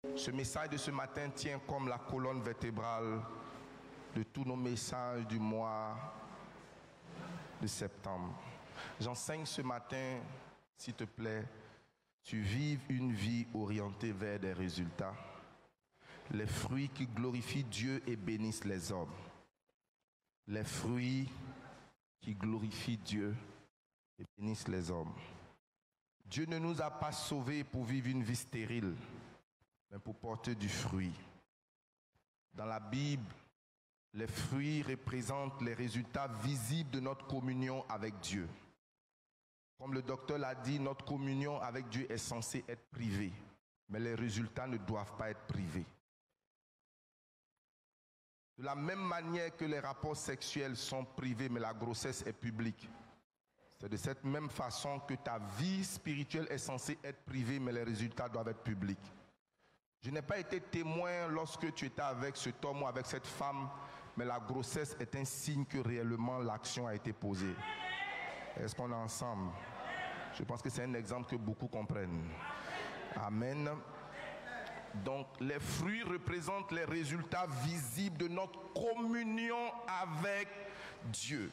Ce message de ce matin tient comme la colonne vertébrale de tous nos messages du mois de septembre. J'enseigne ce matin, s'il te plaît, tu vives une vie orientée vers des résultats, les fruits qui glorifient Dieu et bénissent les hommes. Les fruits qui glorifient Dieu et bénissent les hommes. Dieu ne nous a pas sauvés pour vivre une vie stérile, mais pour porter du fruit. Dans la Bible, les fruits représentent les résultats visibles de notre communion avec Dieu. Comme le docteur l'a dit, notre communion avec Dieu est censée être privée, mais les résultats ne doivent pas être privés. De la même manière que les rapports sexuels sont privés, mais la grossesse est publique. C'est de cette même façon que ta vie spirituelle est censée être privée, mais les résultats doivent être publics. Je n'ai pas été témoin lorsque tu étais avec cet homme ou avec cette femme, mais la grossesse est un signe que réellement l'action a été posée. Est-ce qu'on est ensemble? Je pense que c'est un exemple que beaucoup comprennent. Amen. Donc, les fruits représentent les résultats visibles de notre communion avec Dieu.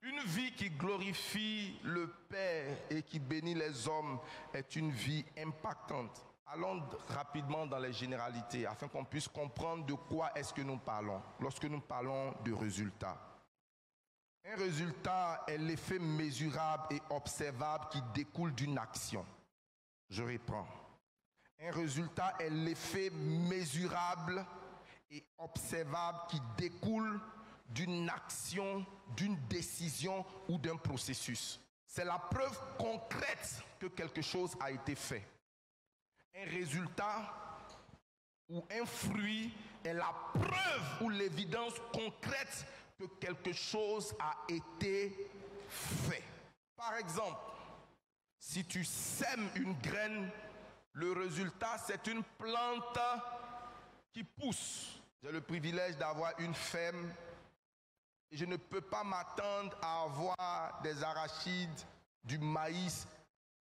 Une vie qui glorifie le Père et qui bénit les hommes est une vie impactante. Allons rapidement dans les généralités afin qu'on puisse comprendre de quoi est-ce que nous parlons lorsque nous parlons de résultats. Un résultat est l'effet mesurable et observable qui découle d'une action. Je reprends. Un résultat est l'effet mesurable et observable qui découle d'une action, d'une décision ou d'un processus. C'est la preuve concrète que quelque chose a été fait. Un résultat ou un fruit est la preuve ou l'évidence concrète que quelque chose a été fait. Par exemple, si tu sèmes une graine, le résultat, c'est une plante qui pousse. J'ai le privilège d'avoir une ferme et je ne peux pas m'attendre à avoir des arachides, du maïs,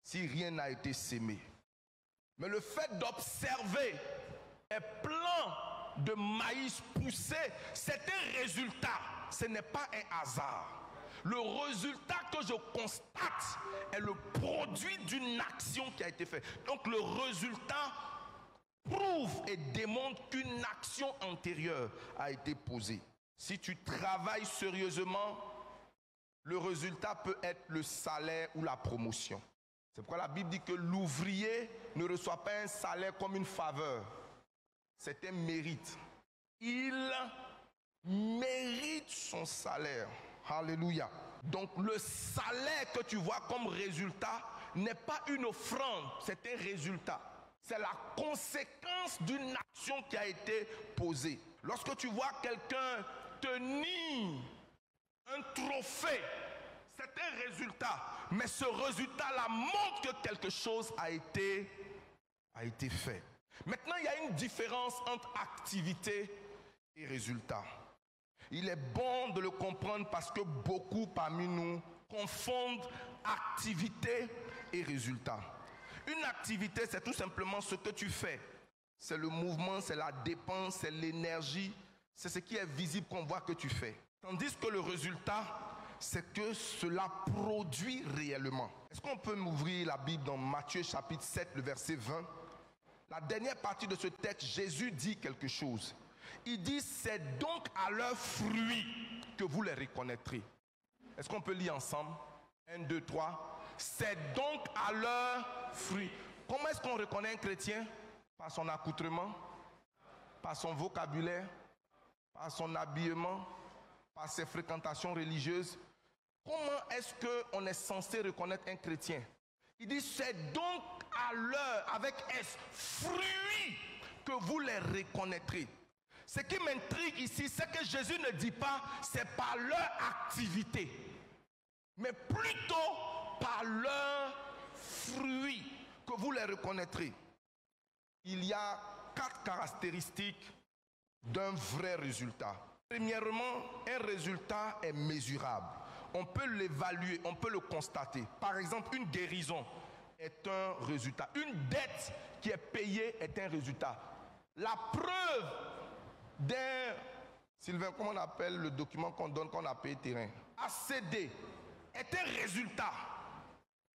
si rien n'a été sémé. Mais le fait d'observer les plants de maïs pousser, c'est un résultat, ce n'est pas un hasard. Le résultat que je constate est le produit d'une action qui a été faite. Donc le résultat prouve et démontre qu'une action antérieure a été posée. Si tu travailles sérieusement, le résultat peut être le salaire ou la promotion. C'est pourquoi la Bible dit que l'ouvrier ne reçoit pas un salaire comme une faveur. C'est un mérite. Il mérite son salaire. Alléluia. Donc le salaire que tu vois comme résultat n'est pas une offrande, c'est un résultat. C'est la conséquence d'une action qui a été posée. Lorsque tu vois quelqu'un tenir un trophée, c'est un résultat. Mais ce résultat-là montre que quelque chose a été fait. Maintenant, il y a une différence entre activité et résultat. Il est bon de le comprendre parce que beaucoup parmi nous confondent activité et résultat. Une activité, c'est tout simplement ce que tu fais. C'est le mouvement, c'est la dépense, c'est l'énergie. C'est ce qui est visible qu'on voit que tu fais. Tandis que le résultat, c'est que cela produit réellement. Est-ce qu'on peut m'ouvrir la Bible dans Matthieu chapitre 7, le verset 20? La dernière partie de ce texte, Jésus dit quelque chose. Il dit, c'est donc à leurs fruits que vous les reconnaîtrez. Est-ce qu'on peut lire ensemble? 1, 2, 3. C'est donc à leurs fruits. Comment est-ce qu'on reconnaît un chrétien? Par son accoutrement, par son vocabulaire, par son habillement, par ses fréquentations religieuses. Comment est-ce qu'on est censé reconnaître un chrétien? Il dit, c'est donc à leurs, avec S, fruits, que vous les reconnaîtrez. Ce qui m'intrigue ici, c'est que Jésus ne dit pas, c'est par leur activité, mais plutôt par leurs fruits que vous les reconnaîtrez. Il y a 4 caractéristiques d'un vrai résultat. Premièrement, un résultat est mesurable. On peut l'évaluer, on peut le constater. Par exemple, une guérison est un résultat. Une dette qui est payée est un résultat. La preuve d'un, Sylvain, comment on appelle le document qu'on donne quand on a payé terrain? ACD est un résultat.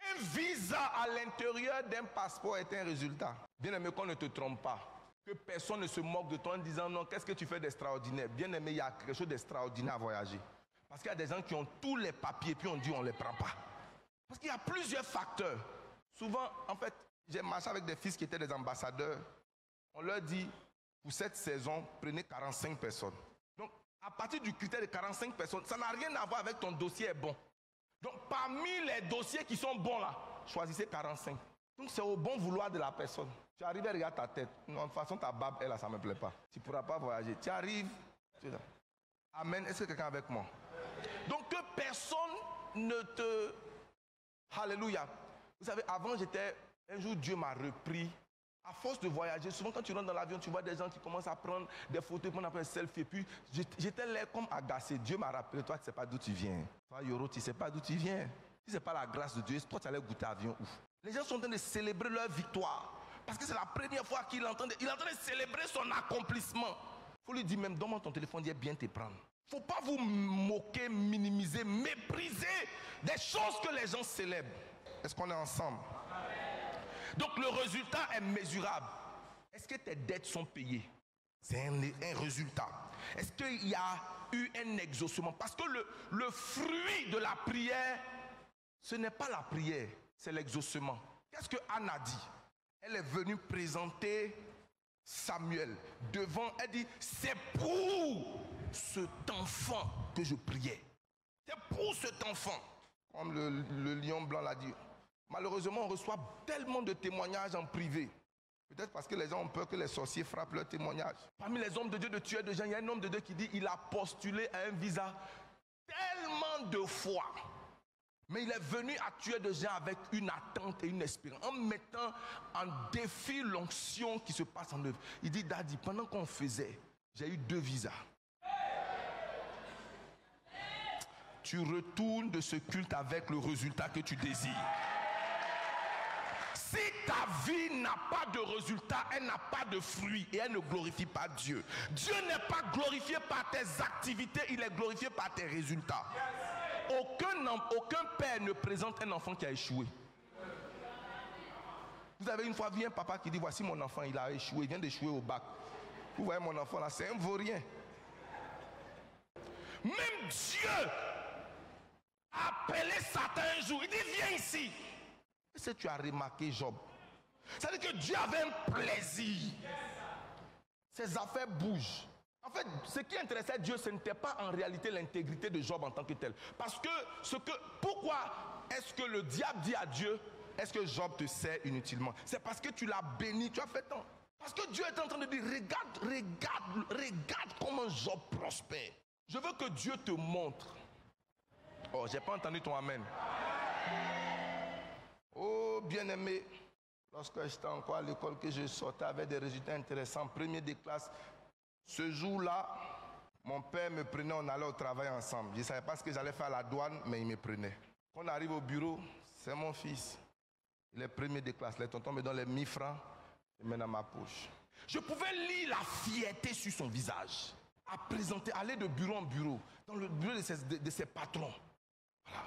Un visa à l'intérieur d'un passeport est un résultat. Bien aimé, qu'on ne te trompe pas. Que personne ne se moque de toi en disant non, qu'est-ce que tu fais d'extraordinaire? Bien aimé, il y a quelque chose d'extraordinaire à voyager. Parce qu'il y a des gens qui ont tous les papiers, puis on dit on ne les prend pas. Parce qu'il y a plusieurs facteurs. Souvent, en fait, j'ai marché avec des fils qui étaient des ambassadeurs. On leur dit, pour cette saison, prenez 45 personnes. Donc, à partir du critère de 45 personnes, ça n'a rien à voir avec ton dossier est bon. Donc, parmi les dossiers qui sont bons là, choisissez 45. Donc, c'est au bon vouloir de la personne. Tu arrives et regarde ta tête. Non, de toute façon, ta barbe, elle, ça ne me plaît pas. Tu ne pourras pas voyager. Tu arrives. Amen. Est-ce que quelqu'un est avec moi? Donc, que personne ne te... Alléluia. Vous savez, avant, un jour, Dieu m'a repris. À force de voyager, souvent quand tu rentres dans l'avion, tu vois des gens qui commencent à prendre des photos, qu'on appelle selfie. Et puis, j'étais là comme agacé. Dieu m'a rappelé, toi, tu ne sais pas d'où tu viens. Toi, Yoro, tu ne sais pas d'où tu viens. Si ce n'est pas la grâce de Dieu, toi, tu allais goûter l'avion. Les gens sont en train de célébrer leur victoire. Parce que c'est la première fois qu'il entend. Il est en train de célébrer son accomplissement. Il faut lui dire même, donne-moi ton téléphone, il bien te prendre. Il ne faut pas vous moquer, minimiser, mépriser des choses que les gens célèbrent. Est-ce qu'on est ensemble? Donc le résultat est mesurable. Est-ce que tes dettes sont payées? C'est un résultat. Est-ce qu'il y a eu un exaucement? Parce que le fruit de la prière, ce n'est pas la prière, c'est l'exaucement. Qu'est-ce que Anne a dit? Elle est venue présenter Samuel devant, elle dit, c'est pour cet enfant que je priais. C'est pour cet enfant. Comme le lion blanc l'a dit. Malheureusement, on reçoit tellement de témoignages en privé. Peut-être parce que les gens ont peur que les sorciers frappent leurs témoignages. Parmi les hommes de Dieu de tuer de gens, il y a un homme de Dieu qui dit qu'il a postulé à un visa tellement de fois. Mais il est venu à tuer de gens avec une attente et une espérance, en mettant en défi l'onction qui se passe en œuvre. Il dit, Daddy, pendant qu'on faisait, j'ai eu 2 visas. Tu retournes de ce culte avec le résultat que tu désires. Si ta vie n'a pas de résultat, elle n'a pas de fruit et elle ne glorifie pas Dieu. Dieu n'est pas glorifié par tes activités, il est glorifié par tes résultats. Aucun père ne présente un enfant qui a échoué. Vous avez une fois vu un papa qui dit, voici mon enfant, il a échoué, il vient d'échouer au bac. Vous voyez mon enfant là, c'est un vaurien. Même Dieu a appelé Satan un jour, il dit, viens ici. Est-ce que tu as remarqué Job? Ça veut dire que Dieu avait un plaisir. Ses affaires bougent. En fait, ce qui intéressait Dieu, ce n'était pas en réalité l'intégrité de Job en tant que tel. Parce que, pourquoi est-ce que le diable dit à Dieu, est-ce que Job te sert inutilement? C'est parce que tu l'as béni, tu as fait tant. Parce que Dieu est en train de dire, regarde comment Job prospère. Je veux que Dieu te montre. Oh, j'ai pas entendu ton amen. Oh, bien-aimé, lorsque j'étais encore à l'école, que je sortais avec des résultats intéressants, premier des classes, ce jour-là, mon père me prenait, on allait au travail ensemble. Je ne savais pas ce que j'allais faire à la douane, mais il me prenait. Quand on arrive au bureau, c'est mon fils. Il est premier des classes. Les tontons me donnent les 1000 francs, je mets dans ma poche. Je pouvais lire la fierté sur son visage, à présenter, aller de bureau en bureau, dans le bureau de ses patrons. Voilà.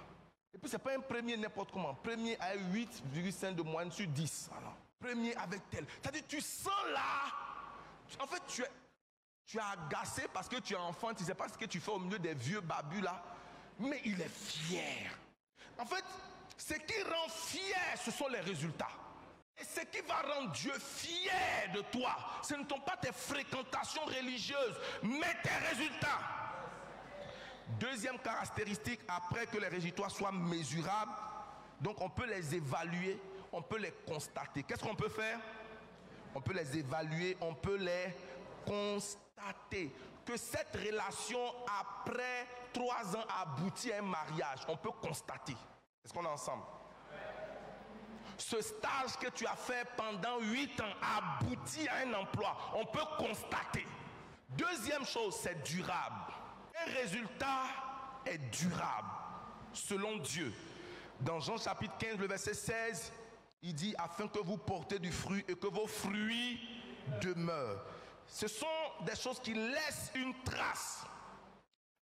Et puis, ce n'est pas un premier n'importe comment. Premier à 8,5 de moyenne sur 10. Voilà. Premier avec tel. C'est-à-dire, tu sens là. En fait, tu es agacé parce que tu es enfant. Tu ne sais pas ce que tu fais au milieu des vieux babus là. Mais il est fier. En fait, ce qui rend fier, ce sont les résultats. Et ce qui va rendre Dieu fier de toi, ce ne sont pas tes fréquentations religieuses, mais tes résultats. Deuxième caractéristique, après que les résultats soient mesurables, donc on peut les évaluer, on peut les constater. Qu'est-ce qu'on peut faire? On peut les évaluer, on peut les constater. Que cette relation, après 3 ans, aboutit à un mariage, on peut constater. Est-ce qu'on est ensemble? Ce stage que tu as fait pendant 8 ans aboutit à un emploi, on peut constater. Deuxième chose, c'est durable. Un résultat est durable, selon Dieu. Dans Jean chapitre 15, le verset 16, il dit, afin que vous portez du fruit et que vos fruits demeurent. ce sont des choses qui laissent une trace.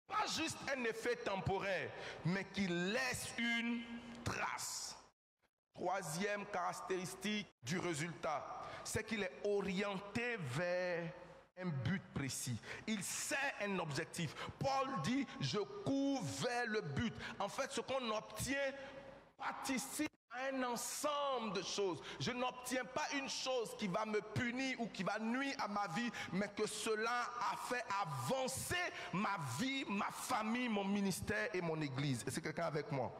Pas juste un effet temporaire, mais qui laisse une trace. Troisième caractéristique du résultat, c'est qu'il est orienté vers un but précis. Il sait un objectif. Paul dit, je cours vers le but. En fait, ce qu'on obtient participe à un ensemble de choses. Je n'obtiens pas une chose qui va me punir ou qui va nuire à ma vie, mais que cela a fait avancer ma vie, ma famille, mon ministère et mon église. Est-ce que quelqu'un est avec moi?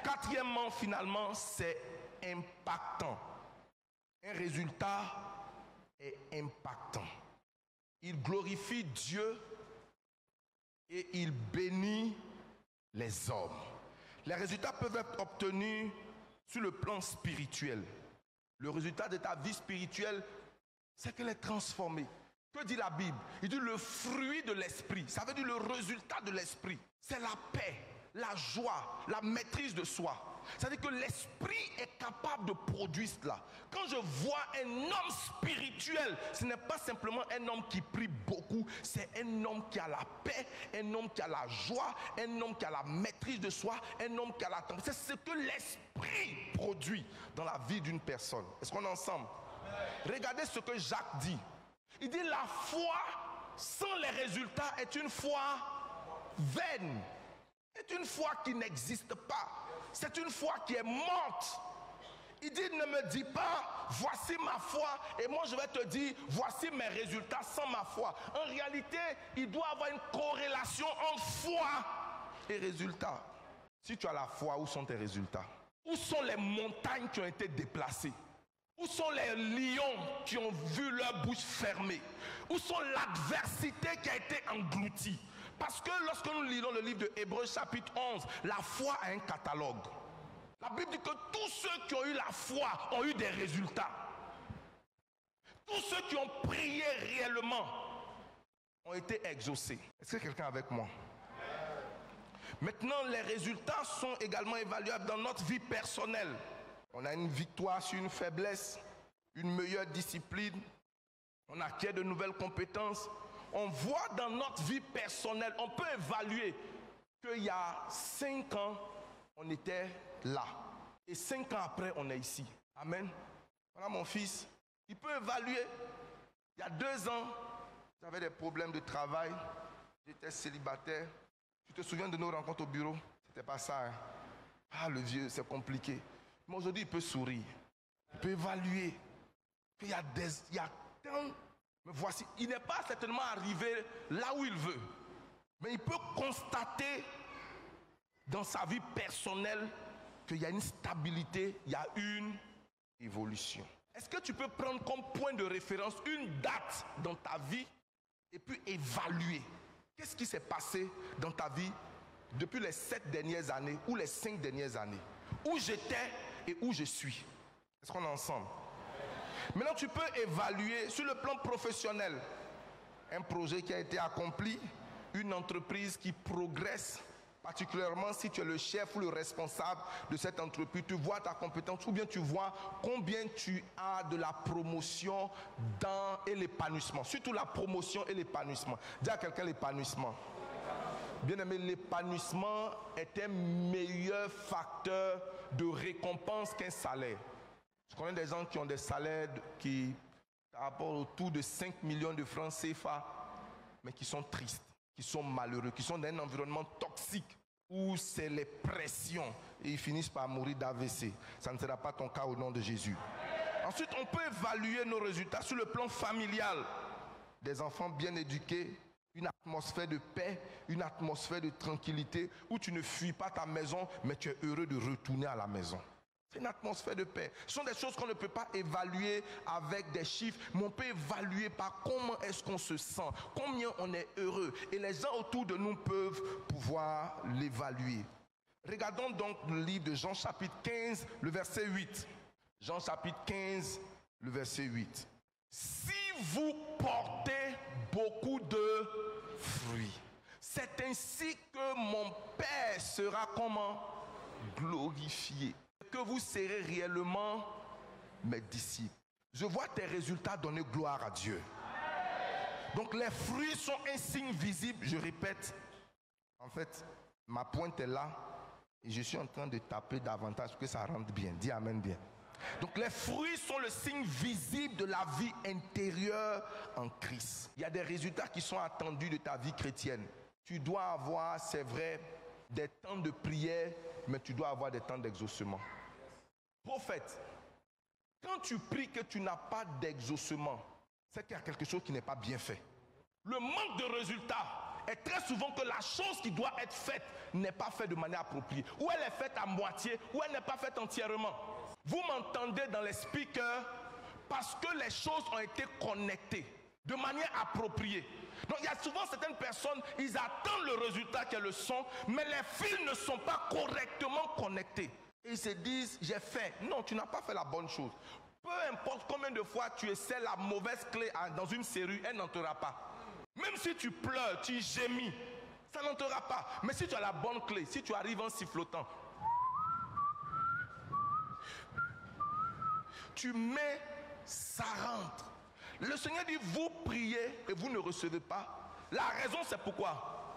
Quatrièmement, finalement, c'est impactant. Un résultat est impactant. Il glorifie Dieu et il bénit les hommes. Les résultats peuvent être obtenus sur le plan spirituel. Le résultat de ta vie spirituelle, c'est qu'elle est transformée. Que dit la Bible? Il dit le fruit de l'esprit. Ça veut dire le résultat de l'esprit. C'est la paix, la joie, la maîtrise de soi. C'est-à-dire que l'esprit est capable de produire cela. Quand je vois un homme spirituel, ce n'est pas simplement un homme qui prie beaucoup, c'est un homme qui a la paix, un homme qui a la joie, un homme qui a la maîtrise de soi, un homme qui a la tempérance. C'est ce que l'esprit produit dans la vie d'une personne. Est-ce qu'on est ensemble? Regardez ce que Jacques dit. Il dit la foi sans les résultats est une foi vaine. C'est une foi qui n'existe pas. C'est une foi qui est morte. Il dit, ne me dis pas, voici ma foi, et moi je vais te dire, voici mes résultats sans ma foi. En réalité, il doit y avoir une corrélation entre foi et résultats. Si tu as la foi, où sont tes résultats? Où sont les montagnes qui ont été déplacées? Où sont les lions qui ont vu leur bouche fermée? Où sont l'adversité qui a été engloutie? Parce que lorsque nous lisons le livre de Hébreux chapitre 11, la foi a un catalogue. La Bible dit que tous ceux qui ont eu la foi ont eu des résultats. Tous ceux qui ont prié réellement ont été exaucés. Est-ce que quelqu'un est avec moi? Maintenant, les résultats sont également évaluables dans notre vie personnelle. On a une victoire sur une faiblesse, une meilleure discipline, on acquiert de nouvelles compétences. On voit dans notre vie personnelle, on peut évaluer qu'il y a 5 ans, on était là. Et 5 ans après, on est ici. Amen. Voilà mon fils. Il peut évaluer. Il y a 2 ans, j'avais des problèmes de travail. J'étais célibataire. Tu te souviens de nos rencontres au bureau? C'était pas ça. Hein? Ah, le vieux, c'est compliqué. Mais aujourd'hui, il peut sourire. Il peut évaluer. Il y a tant. Mais voici, il n'est pas certainement arrivé là où il veut. Mais il peut constater dans sa vie personnelle qu'il y a une stabilité, il y a une évolution. Est-ce que tu peux prendre comme point de référence une date dans ta vie et puis évaluer qu'est-ce qui s'est passé dans ta vie depuis les 7 dernières années ou les 5 dernières années? Où j'étais et où je suis. Est-ce qu'on est ensemble? Maintenant, tu peux évaluer sur le plan professionnel un projet qui a été accompli, une entreprise qui progresse, particulièrement si tu es le chef ou le responsable de cette entreprise. Tu vois ta compétence ou bien tu vois combien tu as de la promotion et l'épanouissement. Surtout la promotion et l'épanouissement. Dis à quelqu'un l'épanouissement. Bien aimé, l'épanouissement est un meilleur facteur de récompense qu'un salaire. Je connais des gens qui ont des salaires qui rapportent autour de 5 millions de francs CFA, mais qui sont tristes, qui sont malheureux, qui sont dans un environnement toxique où c'est les pressions et ils finissent par mourir d'AVC. Ça ne sera pas ton cas au nom de Jésus. Ensuite, on peut évaluer nos résultats sur le plan familial. Des enfants bien éduqués, une atmosphère de paix, une atmosphère de tranquillité où tu ne fuis pas ta maison, mais tu es heureux de retourner à la maison. C'est une atmosphère de paix. Ce sont des choses qu'on ne peut pas évaluer avec des chiffres, mais on peut évaluer par comment est-ce qu'on se sent, combien on est heureux. Et les gens autour de nous peuvent pouvoir l'évaluer. Regardons donc le livre de Jean chapitre 15, le verset 8. Jean chapitre 15, le verset 8. Si vous portez beaucoup de fruits, c'est ainsi que mon Père sera comment? Glorifié. Que vous serez réellement mes disciples. Je vois tes résultats donner gloire à Dieu. Donc les fruits sont un signe visible. Je répète, en fait, ma pointe est là et je suis en train de taper davantage pour que ça rentre bien. Dis amen bien. Donc les fruits sont le signe visible de la vie intérieure en Christ. Il y a des résultats qui sont attendus de ta vie chrétienne. Tu dois avoir, c'est vrai, des temps de prière, mais tu dois avoir des temps d'exaucement. Prophète, quand tu pries que tu n'as pas d'exaucement, c'est qu'il y a quelque chose qui n'est pas bien fait. Le manque de résultats est très souvent que la chose qui doit être faite n'est pas faite de manière appropriée. Ou elle est faite à moitié, ou elle n'est pas faite entièrement. Vous m'entendez dans les speakers parce que les choses ont été connectées de manière appropriée. Donc il y a souvent certaines personnes, ils attendent le résultat qu'est le son, mais les fils ne sont pas correctement connectés. Et ils se disent, j'ai fait. Non, tu n'as pas fait la bonne chose. Peu importe combien de fois tu essaies la mauvaise clé dans une serrure, elle n'entrera pas. Même si tu pleures, tu gémis, ça n'entrera pas. Mais si tu as la bonne clé, si tu arrives en sifflotant, tu mets, ça rentre. Le Seigneur dit, vous priez et vous ne recevez pas. La raison, c'est pourquoi.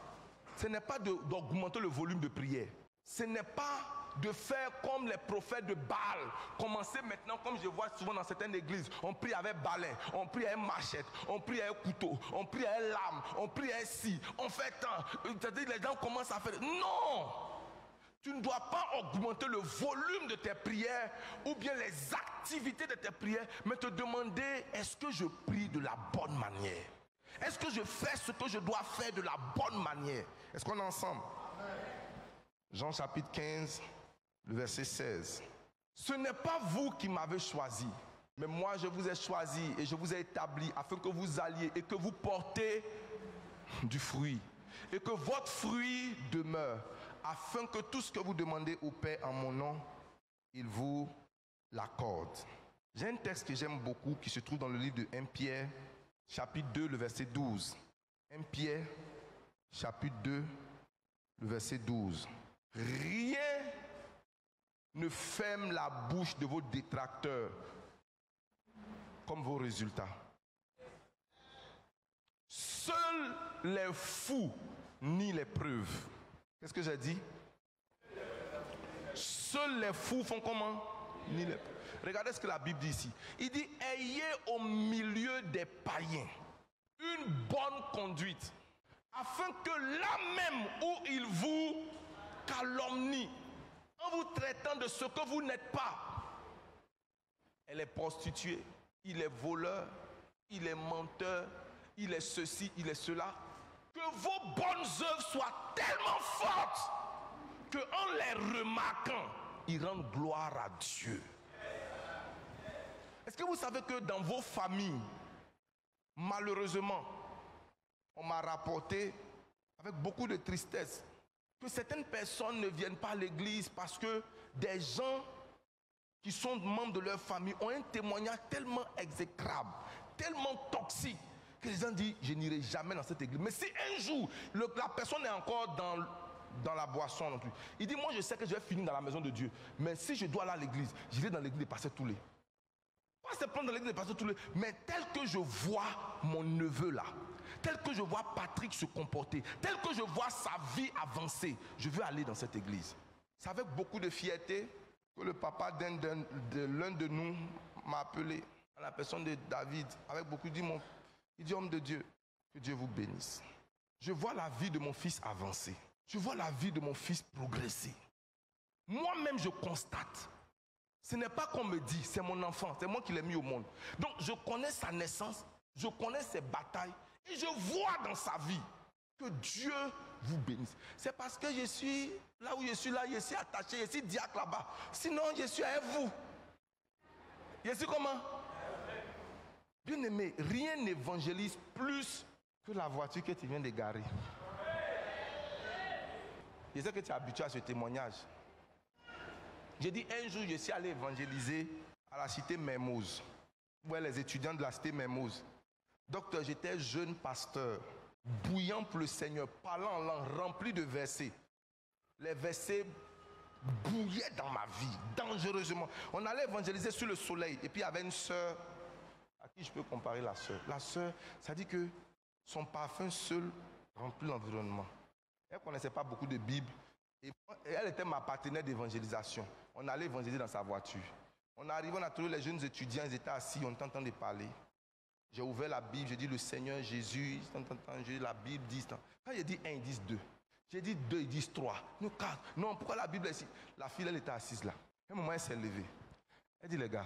Ce n'est pas d'augmenter le volume de prière. Ce n'est pas de faire comme les prophètes de Baal. Commencer maintenant, comme je vois souvent dans certaines églises, on prie avec balai, on prie avec machette, on prie avec couteau, on prie avec lame, on prie avec scie, on fait tant. C'est-à-dire les gens commencent à faire. Non! Tu ne dois pas augmenter le volume de tes prières ou bien les activités de tes prières, mais te demander, est-ce que je prie de la bonne manière? Est-ce que je fais ce que je dois faire de la bonne manière? Est-ce qu'on est ensemble? Jean chapitre 15, le verset 16. Ce n'est pas vous qui m'avez choisi, mais moi je vous ai choisi et je vous ai établi afin que vous alliez et que vous portez du fruit et que votre fruit demeure, afin que tout ce que vous demandez au Père en mon nom, il vous l'accorde. J'ai un texte que j'aime beaucoup qui se trouve dans le livre de 1 Pierre, chapitre 2, le verset 12. 1 Pierre, chapitre 2, le verset 12. Rien ne ferme la bouche de vos détracteurs comme vos résultats. Seuls les fous nient les preuves. Qu'est-ce que j'ai dit? Seuls les fous font comment? Nient les preuves. Regardez ce que la Bible dit ici. Il dit, ayez au milieu des païens une bonne conduite, afin que là même où ils vous calomnient, en vous traitant de ce que vous n'êtes pas, elle est prostituée, il est voleur, il est menteur, il est ceci, il est cela, que vos bonnes œuvres soient tellement fortes qu'en les remarquant, ils rendent gloire à Dieu. Est-ce que vous savez que dans vos familles, malheureusement, on m'a rapporté avec beaucoup de tristesse que certaines personnes ne viennent pas à l'église parce que des gens qui sont membres de leur famille ont un témoignage tellement exécrable, tellement toxique, que les gens disent, je n'irai jamais dans cette église. Mais si un jour, la personne est encore dans la boisson non plus, il dit, moi je sais que je vais finir dans la maison de Dieu, mais si je dois aller à l'église, j'irai dans l'église des pasteurs Toulé. Pas simplement dans l'église des pasteurs Toulé, mais tel que je vois mon neveu là, tel que je vois Patrick se comporter, tel que je vois sa vie avancer, je veux aller dans cette église. C'est avec beaucoup de fierté que le papa de l'un de nous m'a appelé, à la personne de David, avec beaucoup, il dit, homme de Dieu, que Dieu vous bénisse. Je vois la vie de mon fils avancer. Je vois la vie de mon fils progresser. Moi-même, je constate. Ce n'est pas qu'on me dit, c'est mon enfant, c'est moi qui l'ai mis au monde. Donc, je connais sa naissance, je connais ses batailles, et je vois dans sa vie que Dieu vous bénisse. C'est parce que je suis là où je suis là, je suis attaché, je suis diacre là-bas. Sinon, je suis avec vous. Je suis comment? Bien aimé, rien n'évangélise plus que la voiture que tu viens de garer. Je sais que tu es habitué à ce témoignage. J'ai dit un jour, je suis allé évangéliser à la cité Mermoz. Ouais, les étudiants de la cité Mermoz. Docteur, j'étais jeune pasteur, bouillant pour le Seigneur, parlant en langue, rempli de versets. Les versets bouillaient dans ma vie, dangereusement. On allait évangéliser sous le soleil. Et puis il y avait une sœur, à qui je peux comparer la sœur. La sœur, ça dit que Son parfum seul remplit l'environnement. Elle ne connaissait pas beaucoup de Bible. Et elle était ma partenaire d'évangélisation. On allait évangéliser dans sa voiture. On arrivait, on a trouvé les jeunes étudiants, ils étaient assis, on était en train de parler. J'ai ouvert la Bible, j'ai dit le Seigneur Jésus, la Bible dit. Quand j'ai dit 1, ils disent 2. J'ai dit 2, ils disent 3. Non, 4. Non, pourquoi la Bible est ici? La fille, elle était assise là. À un moment, elle s'est levée. Elle dit, les gars,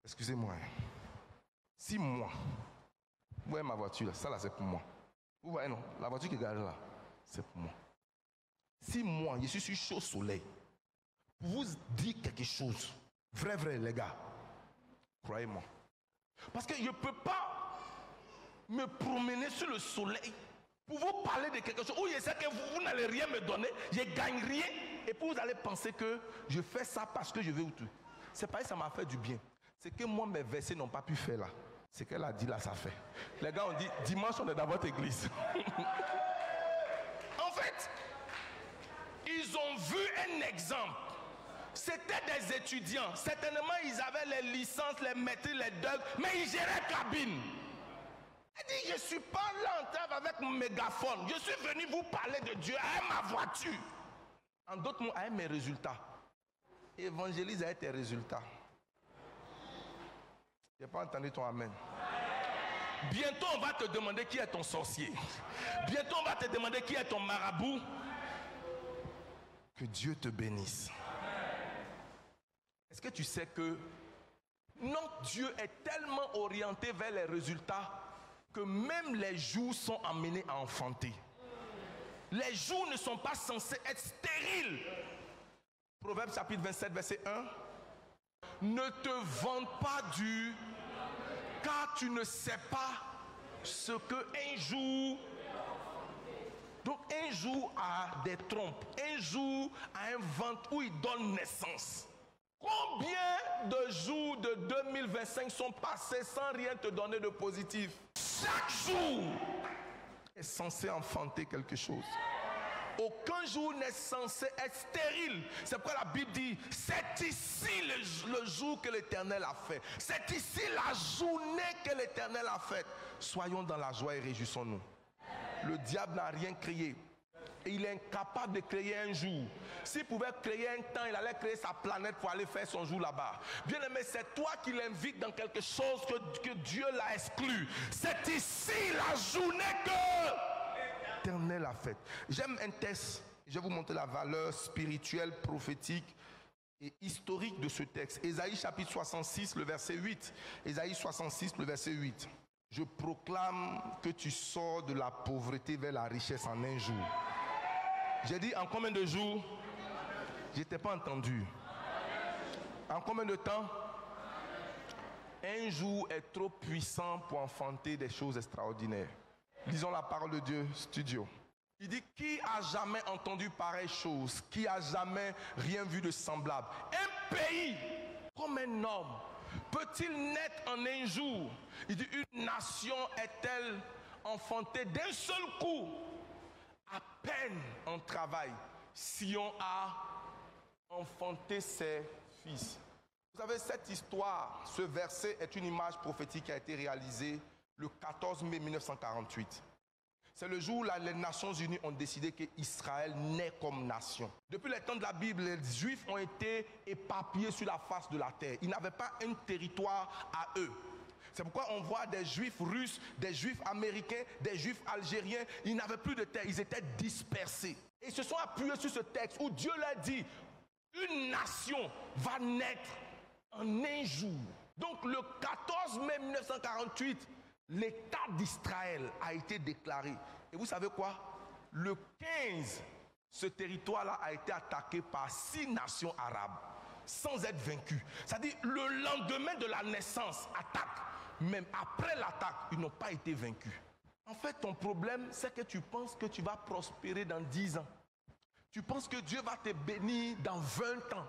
excusez-moi. Si moi, vous voyez ma voiture là, ça là c'est pour moi. Vous voyez non, la voiture qui est garée là, c'est pour moi. Si moi, je suis sur chaud soleil, pour vous dire quelque chose, vrai les gars, croyez-moi. Parce que je ne peux pas me promener sur le soleil pour vous parler de quelque chose où je sais que vous n'allez rien me donner, je ne gagne rien, et puis vous allez penser que je fais ça parce que je veux tout. C'est pas que ça m'a fait du bien. C'est que moi, mes versets n'ont pas pu faire là. Ce qu'elle a dit là, ça fait. Les gars ont dit, dimanche, on est dans votre église. En fait, ils ont vu un exemple. C'était des étudiants. Certainement, ils avaient les licences, les maîtrises, les DUG, mais ils géraient cabine. Elle dit, je ne suis pas là en table avec mon mégaphone. Je suis venu vous parler de Dieu avec ma voiture. En d'autres mots, avec mes résultats. Évangélise avec tes résultats. Je n'ai pas entendu ton amen. Bientôt, on va te demander qui est ton sorcier. Bientôt, on va te demander qui est ton marabout. Que Dieu te bénisse. Est-ce que tu sais que notre Dieu est tellement orienté vers les résultats que même les jours sont amenés à enfanter. Les jours ne sont pas censés être stériles. Proverbe chapitre 27, verset 1. Ne te vante pas du, car tu ne sais pas ce qu'un jour... Donc un jour a des trompes, un jour a un ventre où il donne naissance. Combien de jours de 2025 sont passés sans rien te donner de positif? Chaque jour est censé enfanter quelque chose. Aucun jour n'est censé être stérile. C'est pourquoi la Bible dit, c'est ici le jour que l'Éternel a fait. C'est ici la journée que l'Éternel a faite. Soyons dans la joie et réjouissons-nous. Le diable n'a rien créé. Et il est incapable de créer un jour. S'il pouvait créer un temps, il allait créer sa planète pour aller faire son jour là-bas. Bien aimé, c'est toi qui l'invites dans quelque chose que Dieu l'a exclu. C'est ici la journée que l'Éternel a faite. J'aime un texte. Je vais vous montrer la valeur spirituelle, prophétique et historique de ce texte. Ésaïe chapitre 66, le verset 8. Ésaïe 66, le verset 8. Je proclame que tu sors de la pauvreté vers la richesse en un jour. J'ai dit en combien de jours? Je n'étais pas entendu. En combien de temps? Un jour est trop puissant pour enfanter des choses extraordinaires. Lisons la parole de Dieu, studio. Il dit, qui a jamais entendu pareille chose? Qui a jamais rien vu de semblable? Un pays comme un homme peut-il naître en un jour? Il dit, une nation est-elle enfantée d'un seul coup? À peine en travail, Sion a enfanté ses fils. Vous savez, cette histoire, ce verset est une image prophétique qui a été réalisée le 14 mai 1948. C'est le jour où les Nations Unies ont décidé qu'Israël naît comme nation. Depuis les temps de la Bible, les Juifs ont été éparpillés sur la face de la terre. Ils n'avaient pas un territoire à eux. C'est pourquoi on voit des Juifs russes, des Juifs américains, des Juifs algériens. Ils n'avaient plus de terre, ils étaient dispersés. Et ils se sont appuyés sur ce texte où Dieu leur dit, une nation va naître en un jour. Donc le 14 mai 1948, l'État d'Israël a été déclaré. Et vous savez quoi? Le 15, ce territoire-là a été attaqué par 6 nations arabes, sans être vaincu. C'est-à-dire, le lendemain de la naissance, attaque. Même après l'attaque, ils n'ont pas été vaincus. En fait, ton problème, c'est que tu penses que tu vas prospérer dans 10 ans. Tu penses que Dieu va te bénir dans 20 ans.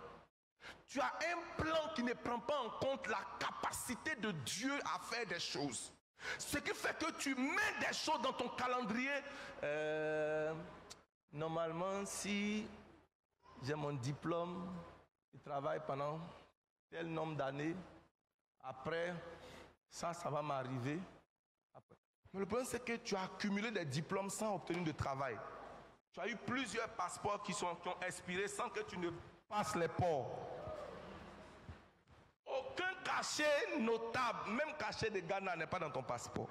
Tu as un plan qui ne prend pas en compte la capacité de Dieu à faire des choses. Ce qui fait que tu mets des choses dans ton calendrier. Normalement, si j'ai mon diplôme, je travaille pendant tel nombre d'années. Après, ça va m'arriver. Mais le problème, c'est que tu as accumulé des diplômes sans obtenir de travail. Tu as eu plusieurs passeports qui ont expiré sans que tu ne passes les ports. Aucun cachet notable, même cachet de Ghana n'est pas dans ton passeport.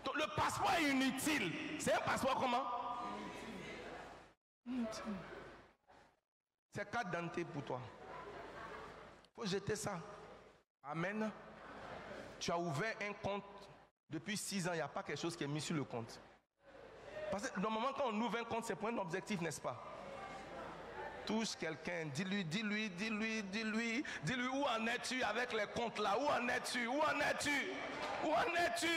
Donc, le passeport est inutile. C'est un passeport comment? Inutile. C'est carte d'identité pour toi. Il faut jeter ça. Amen. Tu as ouvert un compte depuis 6 ans, il n'y a pas quelque chose qui est mis sur le compte. Parce que normalement, quand on ouvre un compte, c'est pour un objectif, n'est-ce pas? Touche quelqu'un, dis-lui, où en es-tu avec les comptes là? Où en es-tu? Où en es-tu? Où en es-tu?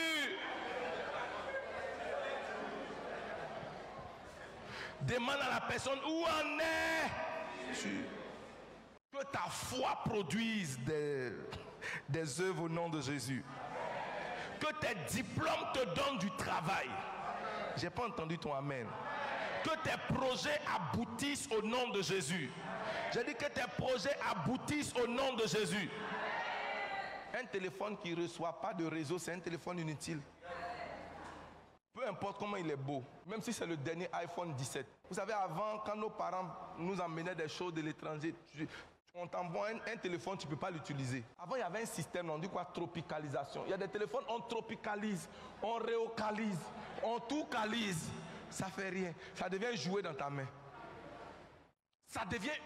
Demande à la personne, où en es-tu? Que ta foi produise des œuvres au nom de Jésus. Que tes diplômes te donnent du travail. J'ai pas entendu ton amen. Que tes projets aboutissent au nom de Jésus. J'ai dit que tes projets aboutissent au nom de Jésus. Un téléphone qui ne reçoit pas de réseau, c'est un téléphone inutile. Peu importe comment il est beau, même si c'est le dernier iPhone 17. Vous savez, avant, quand nos parents nous emmenaient des choses de l'étranger, on t'envoie un téléphone, tu ne peux pas l'utiliser. Avant, il y avait un système, on dit quoi? Tropicalisation. Il y a des téléphones, on tropicalise, on réocalise, on tout calise. Ça ne fait rien. Ça devient jouer dans ta main. Ça devient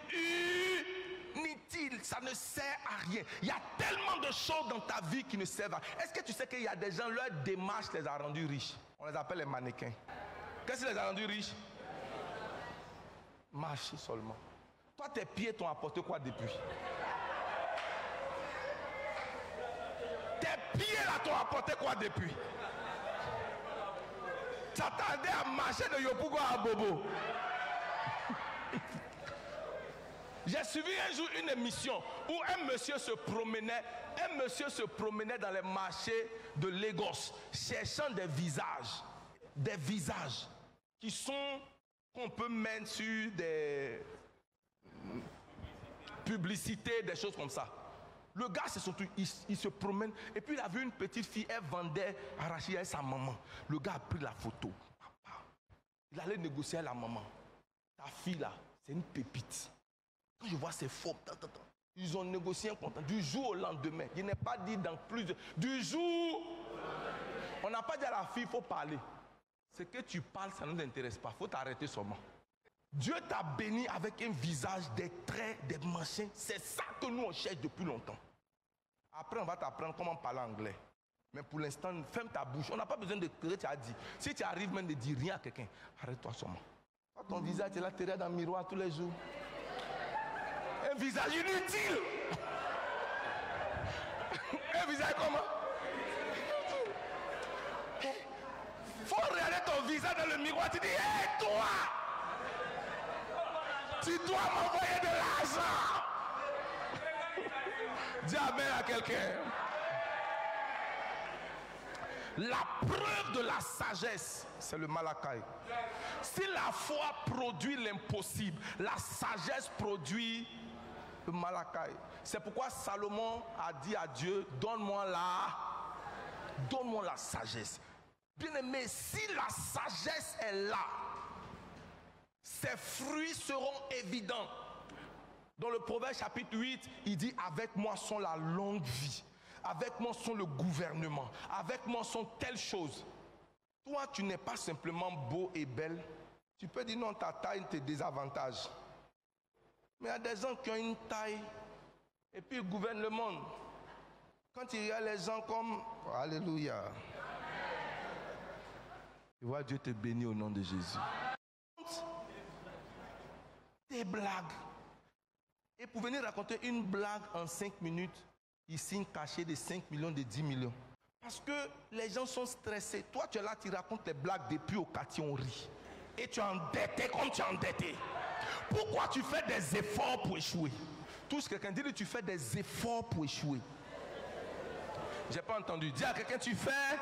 inutile. Ça ne sert à rien. Il y a tellement de choses dans ta vie qui ne servent à rien. Est-ce que tu sais qu'il y a des gens, leur démarche les a rendus riches? On les appelle les mannequins. Qu'est-ce qui les a rendus riches? Marcher seulement. Toi, tes pieds t'ont apporté quoi depuis? Tes pieds là t'ont apporté quoi depuis? Tu t'attendais à marcher de Yopougo à Bobo. J'ai suivi un jour une émission où un monsieur se promenait dans les marchés de Lagos, cherchant des visages qui sont, qu'on peut mettre sur des publicités, des choses comme ça. Le gars, c'est surtout, il se promène, et puis il a vu une petite fille, elle vendait arraché avec sa maman. Le gars a pris la photo. Il allait négocier avec la maman. Ta fille là, c'est une pépite. Quand je vois ces faux, ils ont négocié un contrat du jour au lendemain. Il n'est pas dit dans plusieurs. Du jour, on n'a pas dit à la fille, il faut parler. Ce que tu parles, ça ne nous intéresse pas. Il faut t'arrêter seulement. Dieu t'a béni avec un visage, des traits, des machins. C'est ça que nous on cherche depuis longtemps. Après, on va t'apprendre comment parler anglais. Mais pour l'instant, ferme ta bouche. On n'a pas besoin de ce que tu as dit. Si tu arrives même de dire rien à quelqu'un, arrête-toi seulement. Ton visage est là, tu es dans le miroir tous les jours. Un visage inutile. Un visage comment? Faut regarder ton visage dans le miroir. Tu dis, hé, toi! Tu dois m'envoyer de l'argent. Dis amen à quelqu'un. La preuve de la sagesse, c'est le Malachi. Si la foi produit l'impossible, la sagesse produit le Malachi. C'est pourquoi Salomon a dit à Dieu, donne-moi la sagesse. Bien aimé, si la sagesse est là, ses fruits seront évidents. Dans le Proverbe chapitre 8, il dit, avec moi sont la longue vie. Avec moi sont le gouvernement. Avec moi sont telles choses. Toi, tu n'es pas simplement beau et belle. Tu peux dire non, ta taille te désavantage. Mais il y a des gens qui ont une taille et puis ils gouvernent le monde. Quand il y a les gens comme... Alléluia. Tu vois Dieu te bénir au nom de Jésus. Des blagues. Et pour venir raconter une blague en 5 minutes, il signe cachet de 5 millions, de 10 millions. Parce que les gens sont stressés. Toi, tu es là, tu racontes les blagues depuis au quartier, on rit. Et tu es endetté comme tu es endetté. Pourquoi tu fais des efforts pour échouer? Touche quelqu'un, dis-lui, tu fais des efforts pour échouer. J'ai pas entendu. Dis à quelqu'un, tu fais.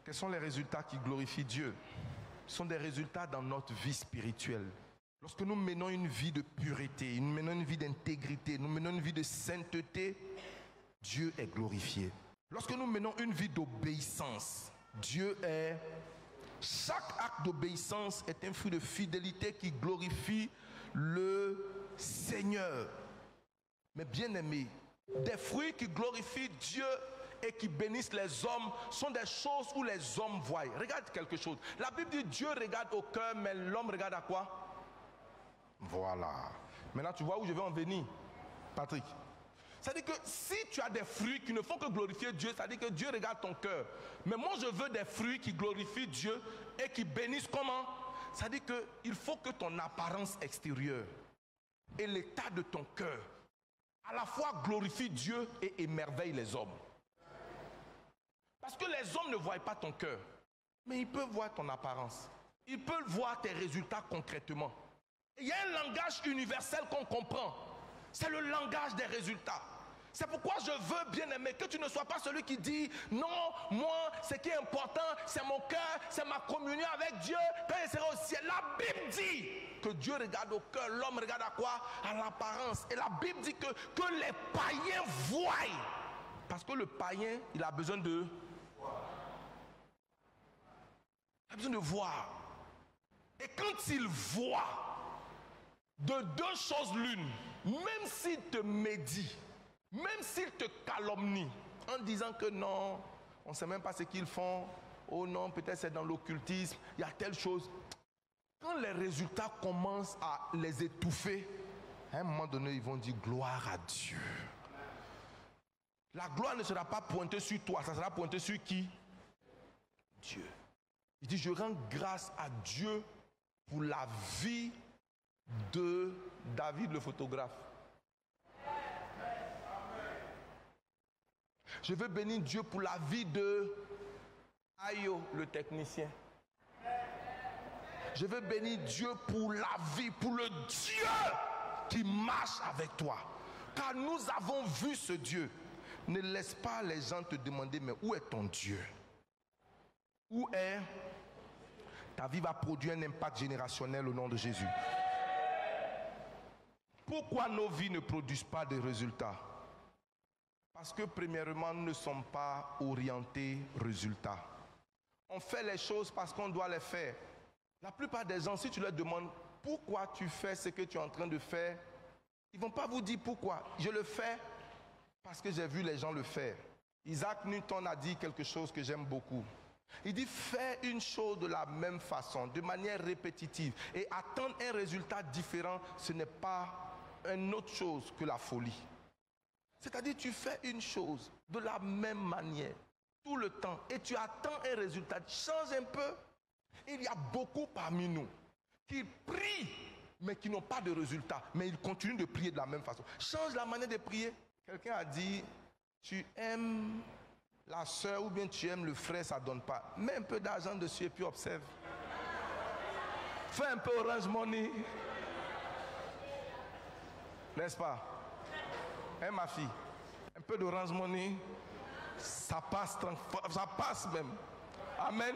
Quels sont les résultats qui glorifient Dieu? Ce sont des résultats dans notre vie spirituelle. Lorsque nous menons une vie de pureté, nous menons une vie d'intégrité, nous menons une vie de sainteté, Dieu est glorifié. Lorsque nous menons une vie d'obéissance, Dieu est... Chaque acte d'obéissance est un fruit de fidélité qui glorifie le Seigneur. Mais bien aimé, des fruits qui glorifient Dieu et qui bénissent les hommes sont des choses où les hommes voient. Regarde quelque chose. La Bible dit Dieu regarde au cœur, mais l'homme regarde à quoi? Voilà. Maintenant, tu vois où je vais en venir, Patrick. C'est-à-dire que si tu as des fruits qui ne font que glorifier Dieu, c'est-à-dire que Dieu regarde ton cœur. Mais moi, je veux des fruits qui glorifient Dieu et qui bénissent comment? C'est-à-dire qu'il faut que ton apparence extérieure et l'état de ton cœur à la fois glorifient Dieu et émerveillent les hommes. Parce que les hommes ne voient pas ton cœur, mais ils peuvent voir ton apparence. Ils peuvent voir tes résultats concrètement. Et il y a un langage universel qu'on comprend. C'est le langage des résultats. C'est pourquoi je veux, bien aimer, que tu ne sois pas celui qui dit non, moi, ce qui est important, c'est mon cœur, c'est ma communion avec Dieu quand il sera au ciel. La Bible dit que Dieu regarde au cœur, l'homme regarde à quoi? À l'apparence. Et la Bible dit que les païens voient. Parce que le païen, il a besoin de... Il a besoin de voir. Et quand il voit, de deux choses l'une, même s'il te médit, même s'il te calomnie, en disant que non, on ne sait même pas ce qu'ils font, oh non, peut-être c'est dans l'occultisme, il y a telle chose. Quand les résultats commencent à les étouffer, à un moment donné, ils vont dire gloire à Dieu. La gloire ne sera pas pointée sur toi, ça sera pointé sur qui? Dieu. Il dit, je rends grâce à Dieu pour la vie de David le photographe. Je veux bénir Dieu pour la vie de Ayo le technicien. Je veux bénir Dieu pour la vie, pour le Dieu qui marche avec toi. Car nous avons vu ce Dieu. Ne laisse pas les gens te demander, mais où est ton Dieu? Où est? Ta vie va produire un impact générationnel au nom de Jésus. Pourquoi nos vies ne produisent pas de résultats? Parce que premièrement, nous ne sommes pas orientés résultats. On fait les choses parce qu'on doit les faire. La plupart des gens, si tu leur demandes pourquoi tu fais ce que tu es en train de faire, ils ne vont pas vous dire pourquoi. Je le fais parce que j'ai vu les gens le faire. Isaac Newton a dit quelque chose que j'aime beaucoup. Il dit fais une chose de la même façon, de manière répétitive, et attendre un résultat différent, ce n'est pas une autre chose que la folie. C'est-à-dire tu fais une chose de la même manière, tout le temps, et tu attends un résultat. Change un peu. Il y a beaucoup parmi nous qui prient, mais qui n'ont pas de résultat, mais ils continuent de prier de la même façon. Change la manière de prier. Quelqu'un a dit, tu aimes la soeur ou bien tu aimes le frère, ça ne donne pas. Mets un peu d'argent dessus et puis observe. Fais un peu Orange Money. N'est-ce pas? Hein, ma fille? Un peu d'Orange Money, ça passe, ça passe même. Amen.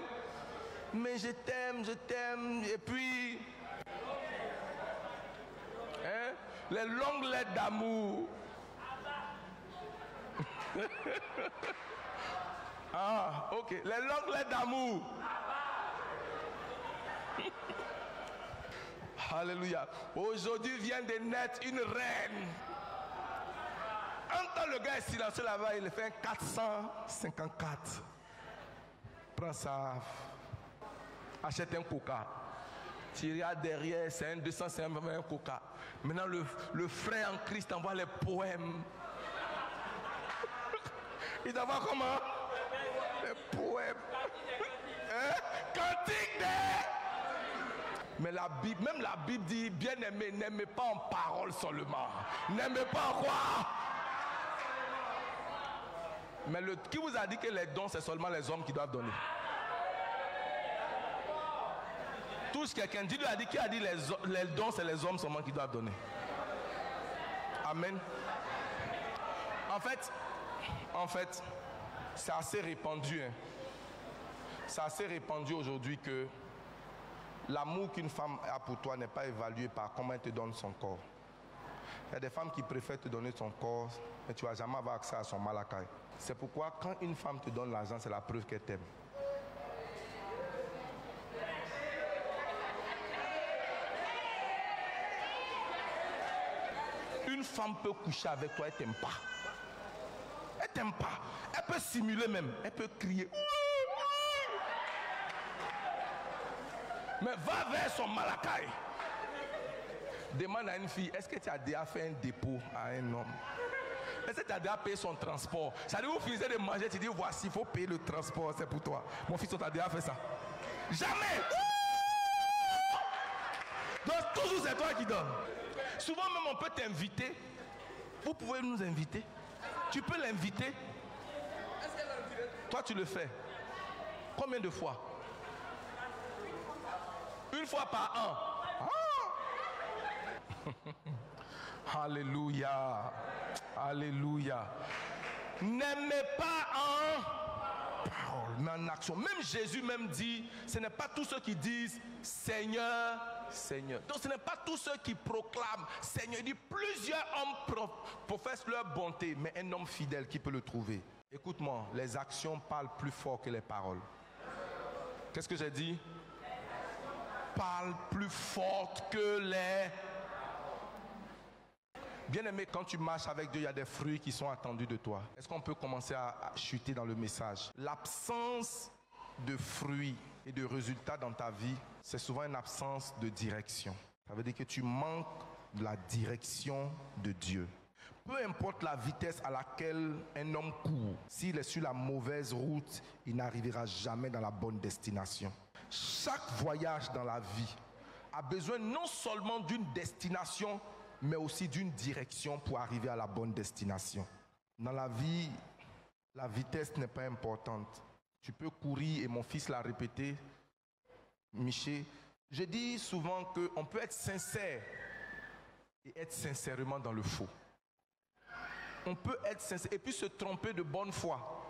Mais je t'aime, et puis... Hein? Les longues lettres d'amour. Ah, ok. Les longues lettres d'amour. Alléluia. Aujourd'hui vient de naître une reine. En temps le gars est silencieux là-bas, il fait un 454. Prends ça. Achète un coca. Tu regardes derrière, c'est un 250 coca. Maintenant le frère en Christ envoie les poèmes. Il t'envoie comment? Les poèmes. Hein? Cantique des... Mais la Bible, même la Bible dit, bien aimé, n'aimez pas en parole seulement. N'aimez pas en quoi? Mais qui vous a dit que les dons, c'est seulement les hommes qui doivent donner? Touche quelqu'un, dis-lui, qui a dit les dons, c'est les hommes seulement qui doivent donner? Amen. En fait, c'est assez répandu. Hein. C'est assez répandu aujourd'hui que l'amour qu'une femme a pour toi n'est pas évalué par comment elle te donne son corps. Il y a des femmes qui préfèrent te donner son corps, mais tu ne vas jamais avoir accès à son malakai. C'est pourquoi quand une femme te donne l'argent, c'est la preuve qu'elle t'aime. Une femme peut coucher avec toi, elle t'aime pas. Elle t'aime pas. Elle peut simuler même. Elle peut crier. Mais va vers son malakai. Demande à une fille, est-ce que tu as déjà fait un dépôt à un homme? Est-ce que tu as déjà payé son transport? Ça dit, vous finissez de manger, tu dis, voici, il faut payer le transport, c'est pour toi. Mon fils, on a déjà fait ça. Jamais! Donc, toujours c'est toi qui donnes. Souvent même, on peut t'inviter. Vous pouvez nous inviter. Tu peux l'inviter. Toi, tu le fais. Combien de fois? Une fois par an. Ah. Alléluia. Alléluia. N'aimez pas en parole, mais en action. Même Jésus même dit, ce n'est pas tous ceux qui disent Seigneur, Seigneur. Donc ce n'est pas tous ceux qui proclament Seigneur. Il dit plusieurs hommes professent leur bonté, mais un homme fidèle qui peut le trouver. Écoute-moi, les actions parlent plus fort que les paroles. Qu'est-ce que j'ai dit? Parle plus forte que les... Bien-aimé, quand tu marches avec Dieu, il y a des fruits qui sont attendus de toi. Est-ce qu'on peut commencer à chuter dans le message? L'absence de fruits et de résultats dans ta vie, c'est souvent une absence de direction. Ça veut dire que tu manques de la direction de Dieu. Peu importe la vitesse à laquelle un homme court, s'il est sur la mauvaise route, il n'arrivera jamais dans la bonne destination. Chaque voyage dans la vie a besoin non seulement d'une destination, mais aussi d'une direction pour arriver à la bonne destination. Dans la vie, la vitesse n'est pas importante. Tu peux courir, et mon fils l'a répété, Miché. Je dis souvent qu'on peut être sincère et être sincèrement dans le faux. On peut être sincère et puis se tromper de bonne foi.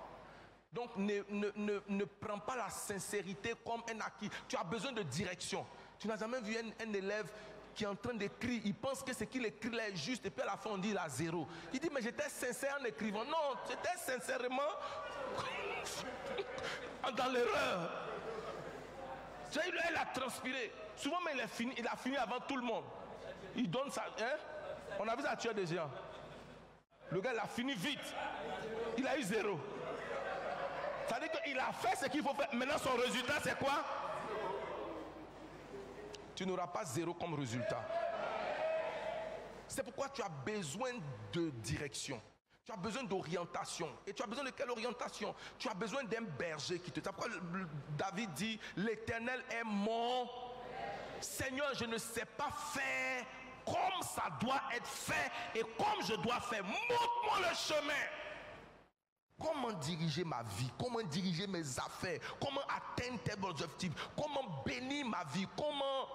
Donc ne prends pas la sincérité comme un acquis. Tu as besoin de direction. Tu n'as jamais vu un élève qui est en train d'écrire, il pense que ce qu'il écrit là est juste et puis à la fin on dit il a 0. Il dit mais j'étais sincère en écrivant. Non, j'étais sincèrement dans l'erreur. Il a transpiré. Souvent mais il a fini avant tout le monde. Il donne ça. Hein? On a vu ça tuer des gens. Le gars il a fini vite. Il a eu 0. Ça veut dire qu'il a fait ce qu'il faut faire. Maintenant son résultat c'est quoi? Tu n'auras pas 0 comme résultat. C'est pourquoi tu as besoin de direction. Tu as besoin d'orientation. Et tu as besoin de quelle orientation? Tu as besoin d'un berger qui te... C'est pourquoi David dit, l'Éternel est mon Seigneur, je ne sais pas faire comme ça doit être fait et comme je dois faire. Montre-moi le chemin. Comment diriger ma vie? Comment diriger mes affaires? Comment atteindre tel objectif? Comment bénir ma vie? Comment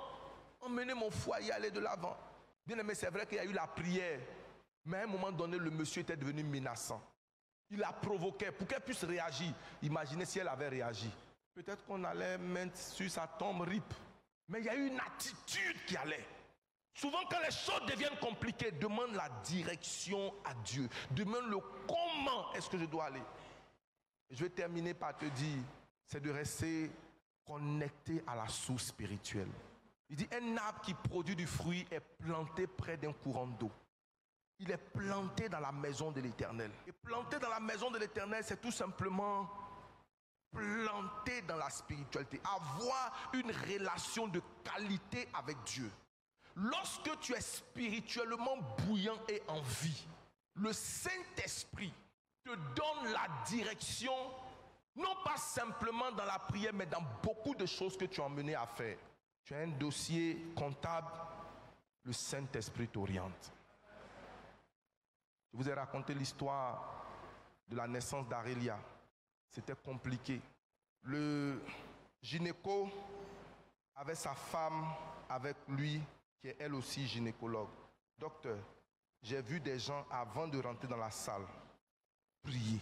emmener mon foyer à aller de l'avant? Bien aimé, c'est vrai qu'il y a eu la prière, mais à un moment donné, le monsieur était devenu menaçant. Il la provoquait pour qu'elle puisse réagir. Imaginez si elle avait réagi. Peut-être qu'on allait mettre sur sa tombe RIP. Mais il y a eu une attitude qui allait. Souvent, quand les choses deviennent compliquées, demande la direction à Dieu. Demande-le comment est-ce que je dois aller. Je vais terminer par te dire, c'est de rester connecté à la source spirituelle. Il dit, un arbre qui produit du fruit est planté près d'un courant d'eau. Il est planté dans la maison de l'Éternel. Et planté dans la maison de l'Éternel, c'est tout simplement planté dans la spiritualité. Avoir une relation de qualité avec Dieu. Lorsque tu es spirituellement bouillant et en vie, le Saint-Esprit te donne la direction, non pas simplement dans la prière, mais dans beaucoup de choses que tu es emmené à faire. Tu as un dossier comptable, le Saint-Esprit t'oriente. Je vous ai raconté l'histoire de la naissance d'Arélia. C'était compliqué. Le gynéco avait sa femme avec lui, qui est elle aussi gynécologue. Docteur, j'ai vu des gens avant de rentrer dans la salle prier.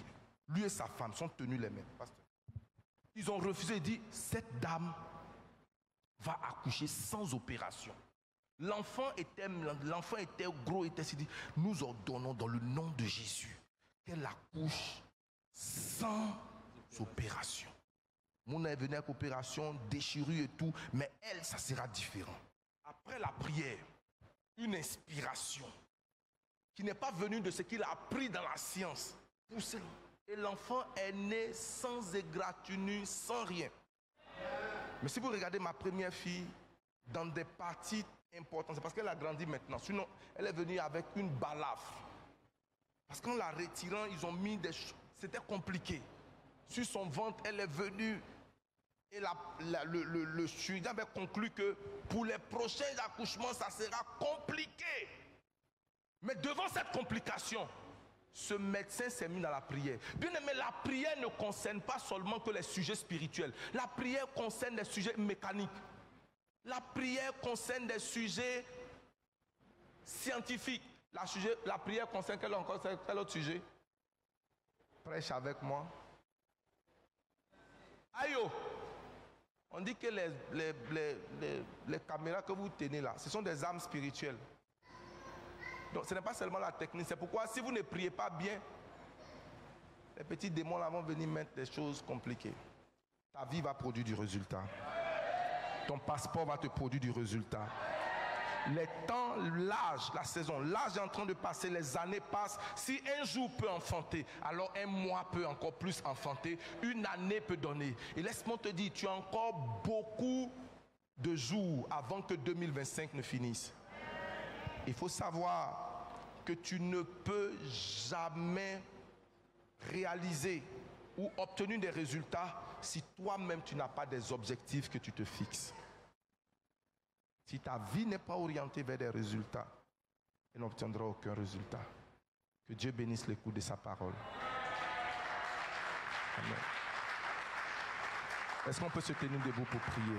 Lui et sa femme sont tenus les mains. Pasteur. Ils ont refusé et dit, cette dame va accoucher sans opération. L'enfant était gros, il s'est dit, nous ordonnons dans le nom de Jésus qu'elle accouche sans opération. Mon est venu avec opération, déchirure et tout, mais elle, ça sera différent. Après la prière, une inspiration qui n'est pas venue de ce qu'il a appris dans la science. Et l'enfant est né sans égratignure, sans rien. Mais si vous regardez ma première fille, dans des parties importantes, c'est parce qu'elle a grandi maintenant. Sinon, elle est venue avec une balafre. Parce qu'en la retirant, ils ont mis des choses. C'était compliqué. Sur son ventre, elle est venue. Et le chirurgien avait conclu que pour les prochains accouchements, ça sera compliqué. Mais devant cette complication, ce médecin s'est mis dans la prière. Bien aimé, la prière ne concerne pas seulement que les sujets spirituels. La prière concerne des sujets mécaniques. La prière concerne des sujets scientifiques. La prière concerne quel autre sujet? Prêche avec moi. Aïe! On dit que les caméras que vous tenez là, ce sont des armes spirituelles. Donc ce n'est pas seulement la technique. C'est pourquoi si vous ne priez pas bien, les petits démons là vont venir mettre des choses compliquées. Ta vie va produire du résultat. Ton passeport va te produire du résultat. Les temps, l'âge, la saison, l'âge est en train de passer, les années passent. Si un jour peut enfanter, alors un mois peut encore plus enfanter, une année peut donner. Et laisse-moi te dire, tu as encore beaucoup de jours avant que 2025 ne finisse. Il faut savoir que tu ne peux jamais réaliser ou obtenir des résultats si toi-même tu n'as pas des objectifs que tu te fixes. Si ta vie n'est pas orientée vers des résultats, elle n'obtiendra aucun résultat. Que Dieu bénisse l'écoute de sa parole. Amen. Est-ce qu'on peut se tenir debout pour prier?